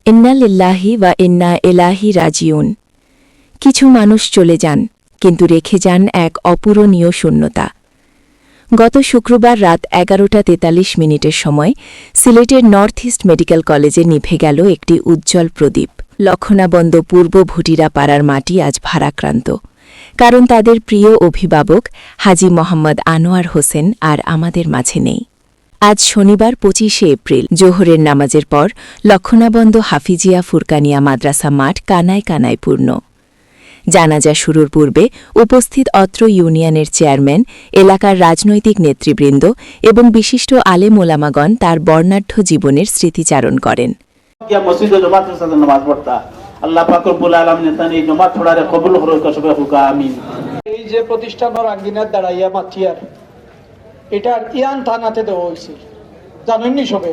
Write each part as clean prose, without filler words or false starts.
ইন্না লিল্লাহি ওয়া ইন্না ইলাইহি রাজিউন। কিছু মানুষ চলে যান, কিন্তু রেখে যান এক অপূরণীয় শূন্যতা। গত শুক্রবার রাত 11:43 সময় সিলেটের নর্থ ইস্ট মেডিকেল কলেজে নিভে গেল একটি উজ্জ্বল প্রদীপ। লক্ষণাবন্দ পূর্ব ভুটিরা পাড়ার মাটি আজ ভারাক্রান্ত, কারণ তাদের প্রিয় অভিভাবক হাজী মোহাম্মদ আনোয়ার হোসেন আর আমাদের মাঝে নেই। আজ শনিবার 25শে এপ্রিল জোহরের নামাজের পর লক্ষণাবন্দ হাফিজিয়া ফুরকানিয়া মাদ্রাসা মাঠ কানায় কানায় পূর্ণ। জানাজা শুরুর পূর্বে উপস্থিত অত্র ইউনিয়নের চেয়ারম্যান, এলাকার রাজনৈতিক নেতৃবৃন্দ এবং বিশিষ্ট আলেম ওলামাগণ তার বর্ণাঢ্য জীবনের স্মৃতিচারণ করেন। এই যে প্রতিষ্ঠানের আঙ্গিনার দাঁড়াইয়া মাথিয়ার এটার ইয়ান থানাতে দেওয়া হয়েছে, জানেননি সবে।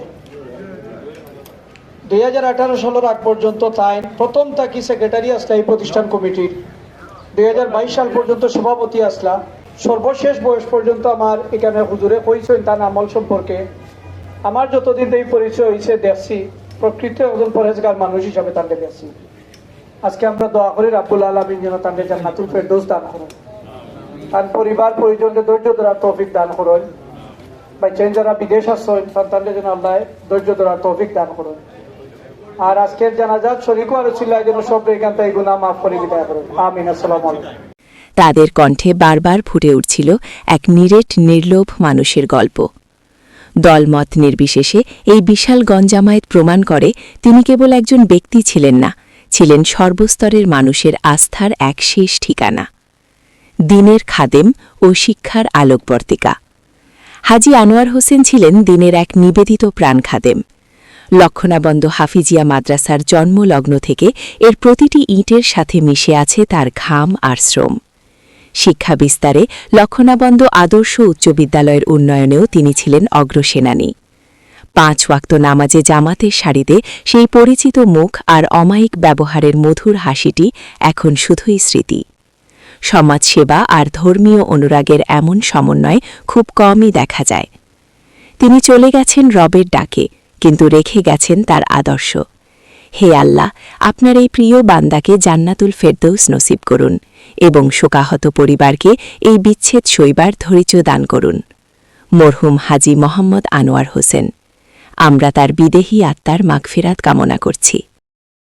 2018 সালের আগ পর্যন্ত তাই প্রথম তাকি সেক্রেটারি আসলা এই প্রতিষ্ঠান কমিটির, 2022 সাল পর্যন্ত সভাপতি আসলা। সর্বশেষ বয়স পর্যন্ত আমার এখানে হুজুরে কইছেন তার আমল সম্পর্কে। আমার যতদিন এই পরিচয় হয়েছে দেখছি প্রকৃত একজন পরেজগার মানুষ হিসাবে তাকে দেখছি। আজকে আমরা দোয়া করি রাব্বুল আলামিন যেন তাকে জান্নাতুল ফেরদৌস দান করেন, তার পরিবার পরিজনকে ধৈর্য ধরার তৌফিক দান করেন। বাচ্চান যারা বিদেশ আসছেন সন্তানদের জন্য আল্লাহ ধৈর্য ধরার তৌফিক দান করেন। আর আজকের জানাজাত শরীক আর ছিল যেন সব এখান থেকে গুনাহ মাফ করে বিদায় করেন। আমিন। আসসালামু আলাইকুম। তাদের কণ্ঠে বারবার ফুটে উঠছিল এক নিরেট নির্লোভ মানুষের গল্প। দলমত নির্বিশেষে এই বিশাল গণজামায়াত প্রমাণ করে তিনি কেবল একজন ব্যক্তি ছিলেন না, ছিলেন সর্বস্তরের মানুষের আস্থার এক শেষ ঠিকানা, দ্বীনের খাদেম ও শিক্ষার আলোকবর্তিকা। হাজী আনোয়ার হোসেন ছিলেন দ্বীনের এক নিবেদিত প্রাণ খাদেম। লক্ষণাবন্দ হাফিজিয়া মাদ্রাসার জন্মলগ্ন থেকে এর প্রতিটি ইঁটের সাথে মিশে আছে তার ঘাম আর শ্রম। শিক্ষা বিস্তারে লক্ষণাবন্দ আদর্শ উচ্চ বিদ্যালয়ের উন্নয়নেও তিনি ছিলেন অগ্রসেনানী। 5 ওয়াক্ত নামাজে জামাতের সারিতে সেই পরিচিত মুখ আর অমায়িক ব্যবহারের মধুর হাসিটি এখন শুধুই স্মৃতি। সমাজসেবা আর ধর্মীয় অনুরাগের এমন সমন্বয় খুব কমই দেখা যায়। তিনি চলে গেছেন রবের ডাকে, কিন্তু রেখে গেছেন তার আদর্শ। হে আল্লাহ, আপনার এই প্রিয় বান্দাকে জান্নাতুল ফেরদৌস নসিব করুন এবং শোকাহত পরিবারকে এই বিচ্ছেদ সইবার ধৈর্য দান করুন। মরহুম হাজী মোহাম্মদ আনোয়ার হোসেন, আমরা তার বিদেহী আত্মার মাগফিরাত কামনা করছি।